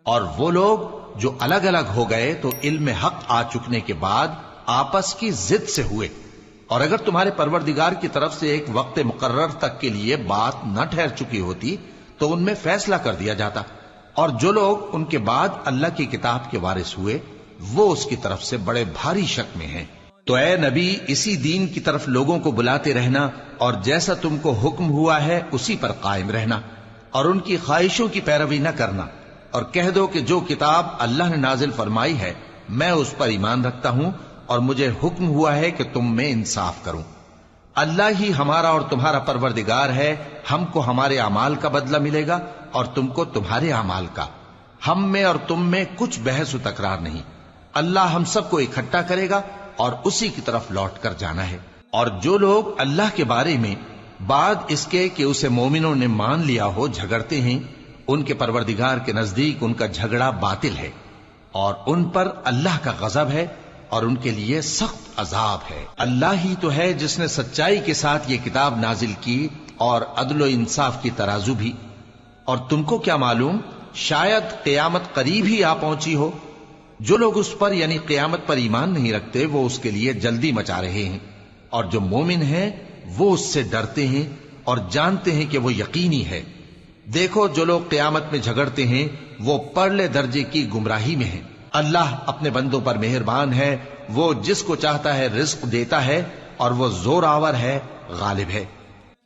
اور وہ لوگ جو الگ الگ ہو گئے تو علم حق آ چکنے کے بعد آپس کی ضد سے ہوئے، اور اگر تمہارے پروردگار کی طرف سے ایک وقت مقرر تک کے لیے بات نہ ٹھہر چکی ہوتی تو ان میں فیصلہ کر دیا جاتا، اور جو لوگ ان کے بعد اللہ کی کتاب کے وارث ہوئے وہ اس کی طرف سے بڑے بھاری شک میں ہیں۔ تو اے نبی اسی دین کی طرف لوگوں کو بلاتے رہنا، اور جیسا تم کو حکم ہوا ہے اسی پر قائم رہنا، اور ان کی خواہشوں کی پیروی نہ کرنا، اور کہہ دو کہ جو کتاب اللہ نے نازل فرمائی ہے میں اس پر ایمان رکھتا ہوں، اور مجھے حکم ہوا ہے کہ تم میں انصاف کروں۔ اللہ ہی ہمارا اور تمہارا پروردگار ہے، ہم کو ہمارے اعمال کا بدلہ ملے گا اور تم کو تمہارے اعمال کا، ہم میں اور تم میں کچھ بحث و تکرار نہیں۔ اللہ ہم سب کو اکٹھا کرے گا اور اسی کی طرف لوٹ کر جانا ہے۔ اور جو لوگ اللہ کے بارے میں بعد اس کے کہ اسے مومنوں نے مان لیا ہو جھگڑتے ہیں، ان کے پروردگار کے نزدیک ان کا جھگڑا باطل ہے، اور ان پر اللہ کا غضب ہے اور ان کے لیے سخت عذاب ہے۔ اللہ ہی تو ہے جس نے سچائی کے ساتھ یہ کتاب نازل کی اور عدل و انصاف کی ترازو بھی۔ اور تم کو کیا معلوم، شاید قیامت قریب ہی آ پہنچی ہو۔ جو لوگ اس پر یعنی قیامت پر ایمان نہیں رکھتے وہ اس کے لیے جلدی مچا رہے ہیں، اور جو مومن ہیں وہ اس سے ڈرتے ہیں اور جانتے ہیں کہ وہ یقینی ہے۔ دیکھو جو لوگ قیامت میں جھگڑتے ہیں وہ پرلے درجے کی گمراہی میں ہیں۔ اللہ اپنے بندوں پر مہربان ہے، وہ جس کو چاہتا ہے رزق دیتا ہے، اور وہ زور آور ہے، غالب ہے۔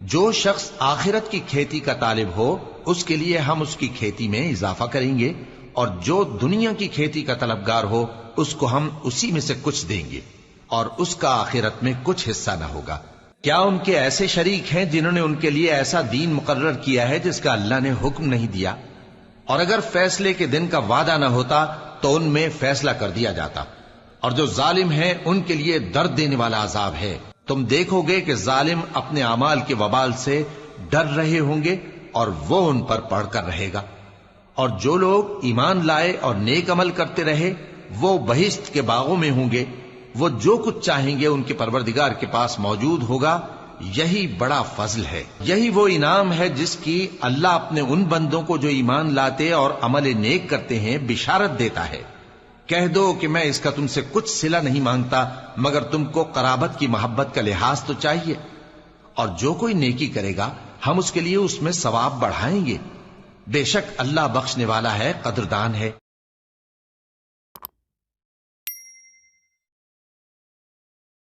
جو شخص آخرت کی کھیتی کا طالب ہو اس کے لیے ہم اس کی کھیتی میں اضافہ کریں گے، اور جو دنیا کی کھیتی کا طلبگار ہو اس کو ہم اسی میں سے کچھ دیں گے، اور اس کا آخرت میں کچھ حصہ نہ ہوگا۔ کیا ان کے ایسے شریک ہیں جنہوں نے ان کے لیے ایسا دین مقرر کیا ہے جس کا اللہ نے حکم نہیں دیا؟ اور اگر فیصلے کے دن کا وعدہ نہ ہوتا تو ان میں فیصلہ کر دیا جاتا، اور جو ظالم ہیں ان کے لیے درد دینے والا عذاب ہے۔ تم دیکھو گے کہ ظالم اپنے اعمال کے وبال سے ڈر رہے ہوں گے اور وہ ان پر پڑھ کر رہے گا۔ اور جو لوگ ایمان لائے اور نیک عمل کرتے رہے وہ بہشت کے باغوں میں ہوں گے، وہ جو کچھ چاہیں گے ان کے پروردگار کے پاس موجود ہوگا۔ یہی بڑا فضل ہے، یہی وہ انعام ہے جس کی اللہ اپنے ان بندوں کو جو ایمان لاتے اور عمل نیک کرتے ہیں بشارت دیتا ہے۔ کہہ دو کہ میں اس کا تم سے کچھ صلہ نہیں مانگتا مگر تم کو قرابت کی محبت کا لحاظ تو چاہیے، اور جو کوئی نیکی کرے گا ہم اس کے لیے اس میں ثواب بڑھائیں گے۔ بے شک اللہ بخشنے والا ہے، قدردان ہے۔